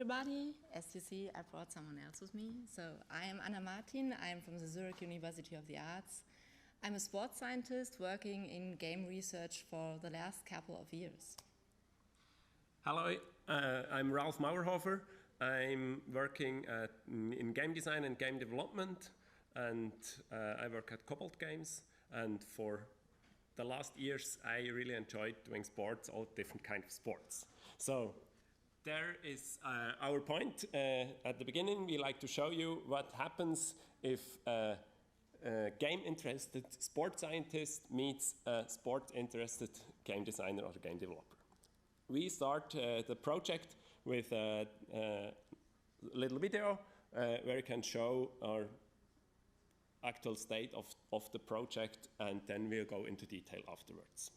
Everybody, as you see, I brought someone else with me. So I am Anna Martin. I am from the Zurich University of the Arts. I'm a sports scientist working in game research for the last couple of years. Hello, I'm Ralf Mauerhofer. I'm working in game design and game development, and I work at Cobalt Games. And for the last years, I really enjoyed doing sports, all different kinds of sports. So there is our point. At the beginning, we like to show you what happens if a game-interested sports scientist meets a sport-interested game designer or game developer. We start the project with a little video where we can show our actual state of the project, and then we'll go into detail afterwards.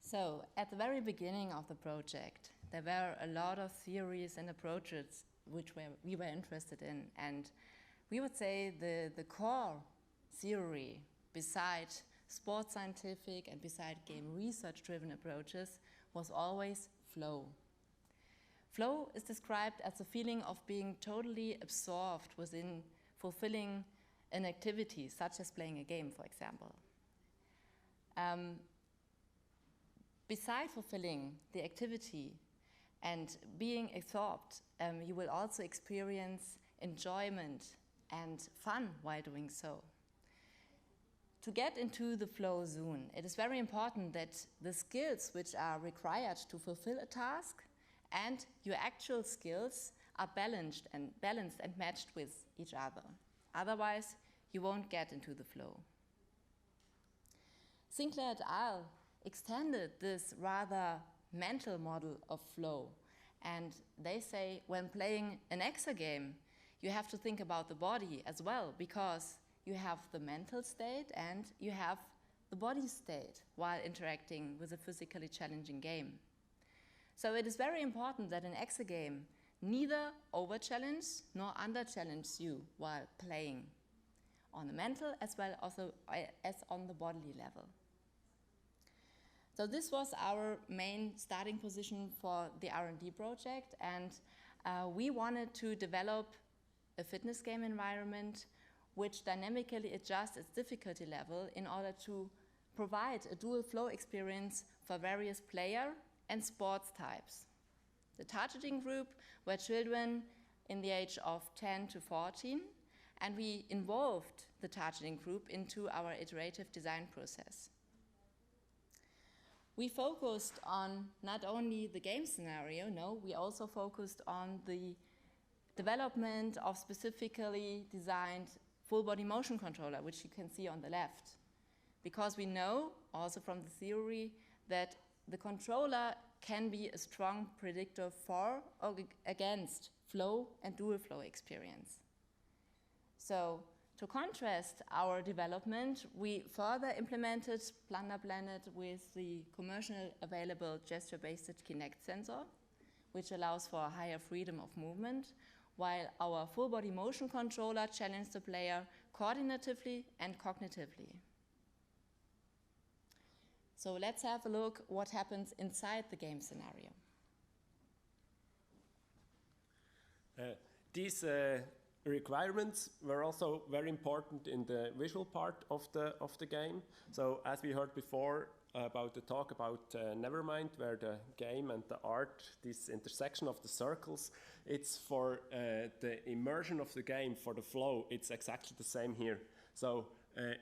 So, at the very beginning of the project, there were a lot of theories and approaches which we were interested in, and we would say the core theory beside sports scientific and beside game research-driven approaches was always flow. Flow is described as a feeling of being totally absorbed within fulfilling an activity, such as playing a game, for example. Besides fulfilling the activity and being absorbed, you will also experience enjoyment and fun while doing so. To get into the flow zone, it is very important that the skills which are required to fulfill a task and your actual skills are balanced and matched with each other. Otherwise, you won't get into the flow. Sinclair et al. Extended this rather mental model of flow, and they say when playing an exergame, you have to think about the body as well, because you have the mental state and you have the body state while interacting with a physically challenging game. So it is very important that an exergame neither over-challenge nor under-challenge you while playing, on the mental as well as on the bodily level. So this was our main starting position for the R&D project, and we wanted to develop a fitness game environment which dynamically adjusts its difficulty level in order to provide a dual flow experience for various player and sports types. The targeting group were children in the age of 10 to 14, and we involved the targeting group into our iterative design process. We focused on not only the game scenario, no, we also focused on the development of specifically designed full body motion controller, which you can see on the left. Because we know, also from the theory, that the controller can be a strong predictor for or against flow and dual flow experience. So, to contrast our development, we further implemented Plunder Planet with the commercially available gesture-based Kinect sensor, which allows for a higher freedom of movement, while our full body motion controller challenged the player coordinatively and cognitively. So let's have a look what happens inside the game scenario. These requirements were also very important in the visual part of the game. So as we heard before about the talk about Nevermind, where the game and the art, this intersection of the circles, it's for the immersion of the game, for the flow, it's exactly the same here. So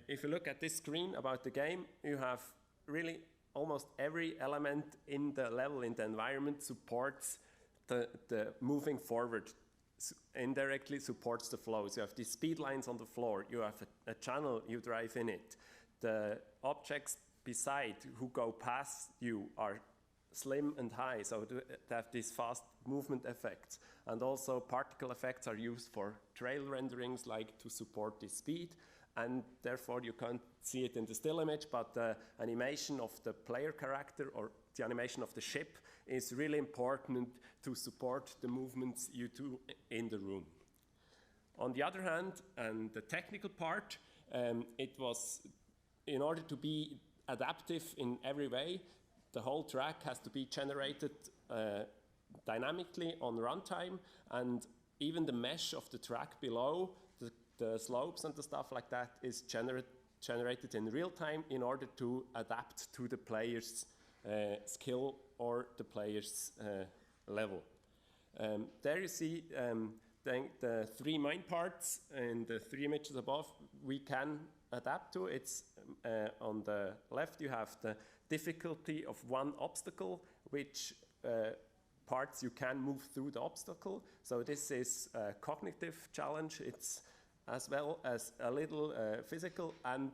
if you look at this screen about the game, you have really almost every element in the level, in the environment, supports the moving forward, indirectly supports the flow. So you have these speed lines on the floor, you have a channel you drive in it. The objects beside who go past you are slim and high, so they have these fast movement effects. And also particle effects are used for trail renderings, like to support the speed. And therefore you can't see it in the still image, but the animation of the player character or the animation of the ship is really important to support the movements you do in the room. On the other hand, and the technical part, it was, in order to be adaptive in every way, the whole track has to be generated dynamically on runtime, and even the mesh of the track below, the slopes and the stuff like that, is generated in real time in order to adapt to the player's skill or the player's level. There you see the three main parts in the three images above we can adapt to. It's on the left you have the difficulty of one obstacle, which parts you can move through the obstacle. So this is a cognitive challenge. It's as well as a little physical and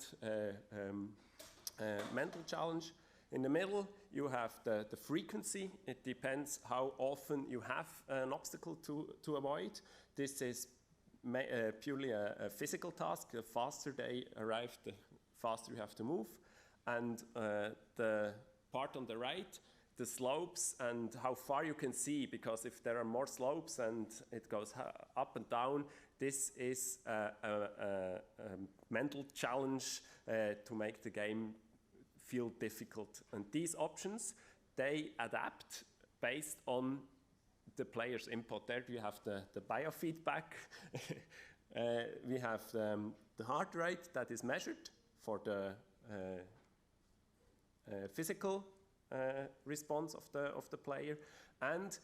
mental challenge. In the middle, you have the frequency. It depends how often you have an obstacle to avoid. This is purely a physical task. The faster they arrive, the faster you have to move. And the part on the right, the slopes and how far you can see, because if there are more slopes and it goes up and down, this is a mental challenge to make the game feel difficult. And these options, they adapt based on the player's input. There you have the biofeedback. We have the heart rate that is measured for the physical response of the player, and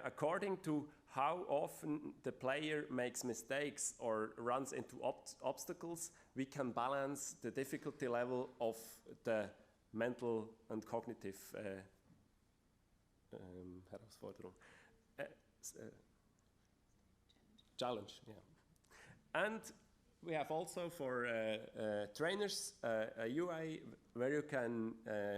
according to how often the player makes mistakes or runs into obstacles, we can balance the difficulty level of the mental and cognitive Herausforderung. Challenge. Yeah. And we have also for trainers a UI where you can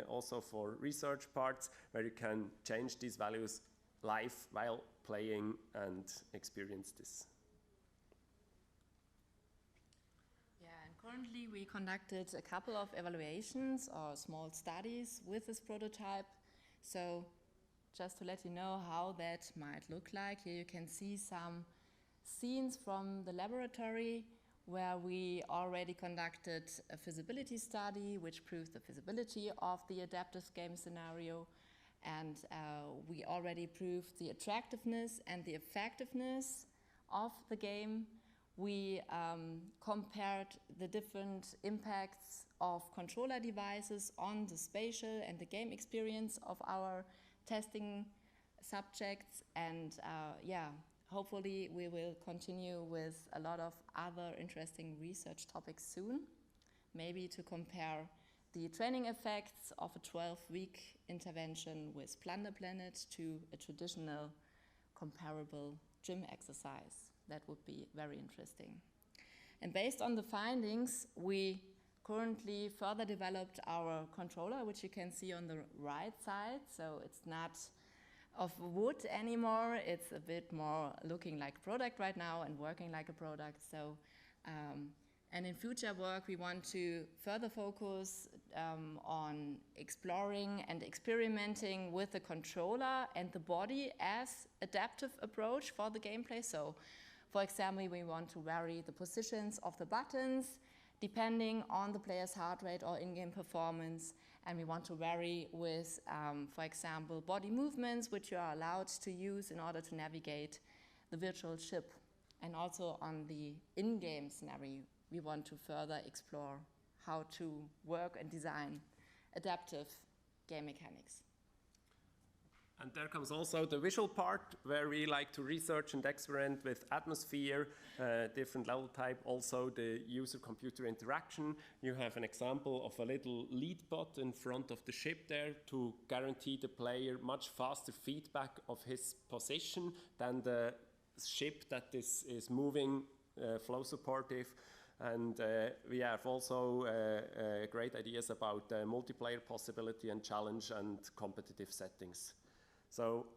also for research parts where you can change these values live while playing and experience this. Yeah, and currently we conducted a couple of evaluations or small studies with this prototype. So just to let you know how that might look like, here you can see some scenes from the laboratory where we already conducted a feasibility study which proves the feasibility of the adaptive game scenario, and we already proved the attractiveness and the effectiveness of the game. We compared the different impacts of controller devices on the spatial and the game experience of our testing subjects, and yeah, hopefully we will continue with a lot of other interesting research topics soon, maybe to compare the training effects of a 12-week intervention with Plunder Planet to a traditional comparable gym exercise. That would be very interesting. And based on the findings, we currently further developed our controller, which you can see on the right side. So it's not of wood anymore. It's a bit more looking like a product right now and working like a product. So, and in future work, we want to further focus on exploring and experimenting with the controller and the body as adaptive approach for the gameplay. So, for example, we want to vary the positions of the buttons depending on the player's heart rate or in-game performance. And we want to vary with, for example, body movements, which you are allowed to use in order to navigate the virtual ship. And also on the in-game scenario, we want to further explore how to work and design adaptive game mechanics. And there comes also the visual part, where we like to research and experiment with atmosphere, different level type, also the user-computer interaction. You have an example of a little lead bot in front of the ship there to guarantee the player much faster feedback of his position than the ship that is moving, flow supportive. And we have also great ideas about multiplayer possibility and challenge and competitive settings. So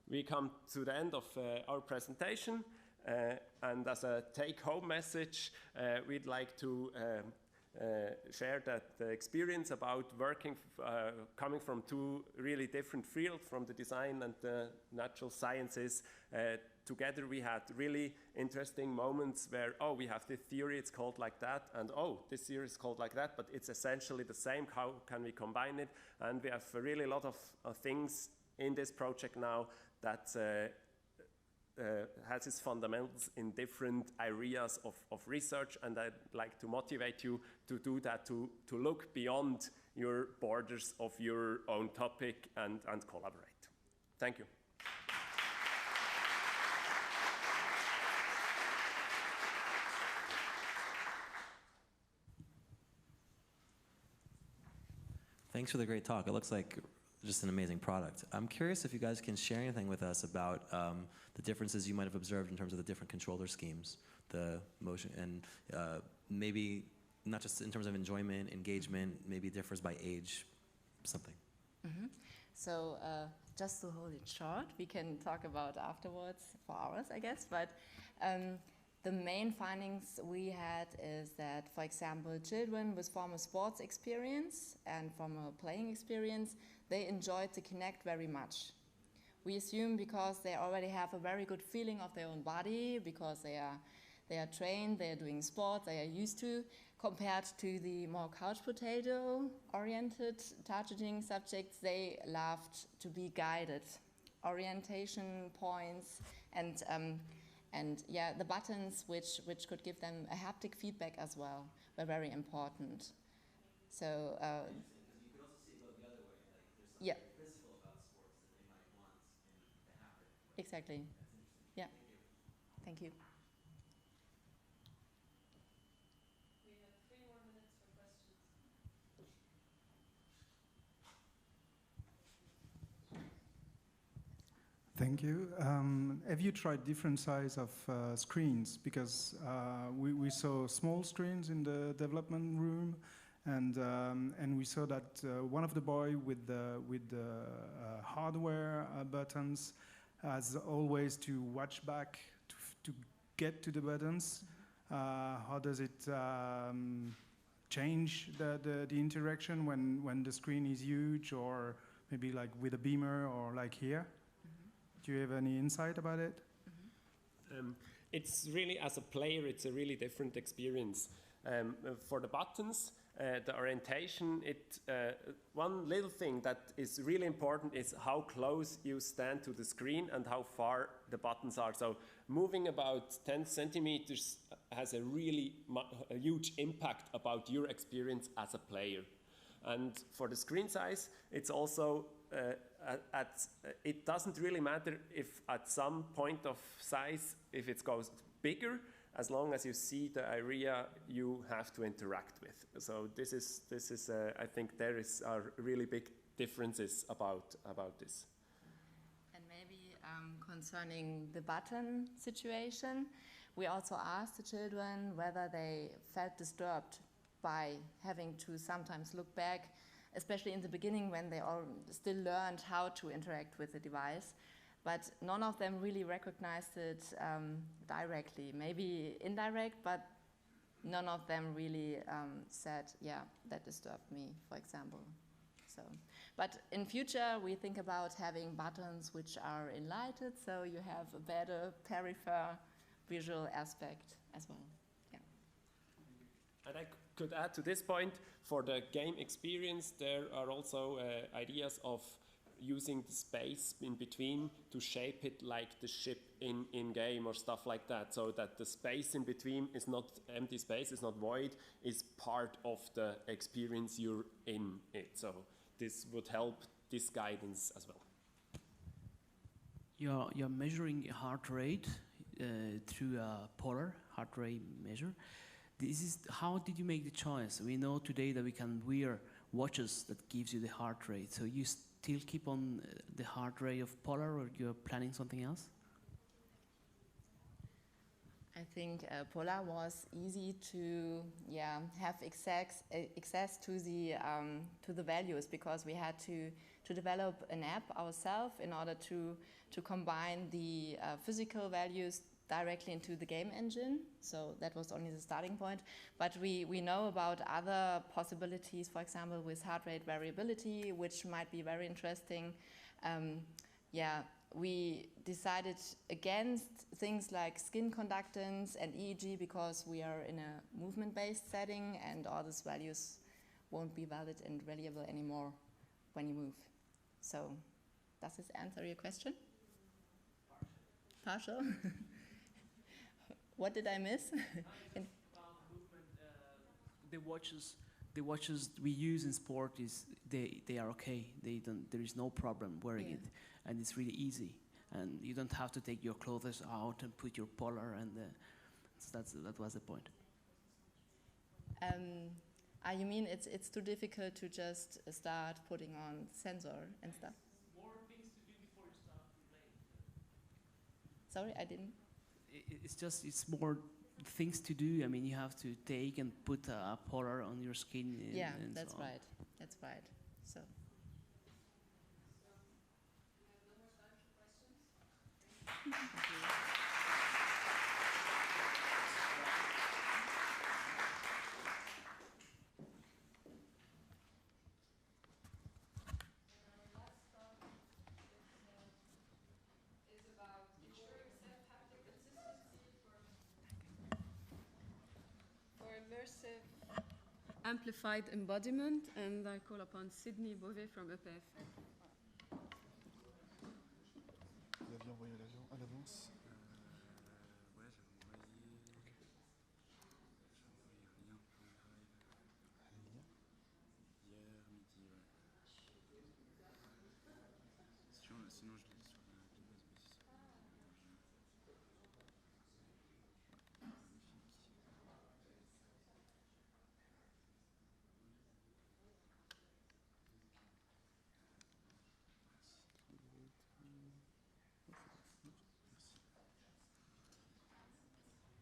we come to the end of our presentation, and as a take-home message, we'd like to share that the experience about working, coming from two really different fields, from the design and the natural sciences. Together we had really interesting moments where, oh, we have this theory, it's called like that, and oh, this theory is called like that, but it's essentially the same. How can we combine it? And we have really a lot of things in this project now that has its fundamentals in different areas of research, and I'd like to motivate you to do that, to look beyond your borders of your own topic and collaborate. Thank you. Thanks for the great talk. It looks like just an amazing product. I'm curious if you guys can share anything with us about the differences you might have observed in terms of the different controller schemes, the motion, and maybe not just in terms of enjoyment, engagement, maybe it differs by age, something. Mm-hmm. So just to hold it short, we can talk about afterwards for hours, I guess, but the main findings we had is that, for example, children with former sports experience and former playing experience, they enjoyed the Kinect very much. We assume because they already have a very good feeling of their own body, because they are trained, they are doing sports, they are used to, compared to the more couch potato-oriented targeting subjects, they loved to be guided. Orientation points and yeah, the buttons which could give them a haptic feedback as well were very important. So you could also see it go the other way, like there's something physical about sports that they might want in the haptic. Exactly. That's interesting. Yeah. Thank you. Thank you. We have 3 more minutes for questions. Thank you. Have you tried different size of screens? Because we saw small screens in the development room, and we saw that one of the boy with the hardware buttons has always to watch back to get to the buttons. How does it change the interaction when the screen is huge, or maybe like with a beamer or like here? Do you have any insight about it? It's really, as a player, it's a really different experience. For the buttons, the orientation, one little thing that is really important is how close you stand to the screen and how far the buttons are. So moving about 10 centimeters has a really huge impact about your experience as a player. And for the screen size, it's also it doesn't really matter if at some point of size, if it goes bigger, as long as you see the area you have to interact with. So this is I think there are really big differences about this. And maybe concerning the button situation, we also asked the children whether they felt disturbed by having to sometimes look back, especially in the beginning when they all still learned how to interact with the device. But none of them really recognized it directly. Maybe indirect, but none of them really said, yeah, that disturbed me, for example. So, but in future, we think about having buttons which are enlightened, so you have a better peripheral visual aspect as well. Yeah. And I could add to this point, for the game experience, there are also ideas of using the space in between to shape it like the ship in game or stuff like that, so that the space in between is not empty space, is not void, is part of the experience you're in it. So this would help this guidance as well. You're measuring heart rate through a polar heart rate measure. How did you make the choice? We know today that we can wear watches that gives you the heart rate. So you still keep on the heart rate of polar, or you're planning something else? I think Polar was easy to have access to the values, because we had to develop an app ourselves in order to combine the physical values directly into the game engine. So that was only the starting point. But we know about other possibilities, for example, with heart rate variability, which might be very interesting. We decided against things like skin conductance and EEG, because we are in a movement-based setting and all these values won't be valid and reliable anymore when you move. So does this answer your question? Partial? What did I miss? The watches we use in sport they are okay. There is no problem wearing it, and it's really easy. And you don't have to take your clothes out and put your polar, and so that was the point. You mean it's too difficult to just start putting on sensor and stuff? More things to do before you start to play. Sorry, I didn't. It's more things to do. I mean, you have to take and put a polar on your skin. And that's so on. right. That's right. So. Thank you. Immersive amplified embodiment, and I call upon Sydney Beauvais from EPF. Vous aviez envoyé l'avion à l'avance? Ouais, j'avais envoyé. Okay. J'avais envoyé un lien pour le drive. Un lien? Hier midi, ouais. Sinon je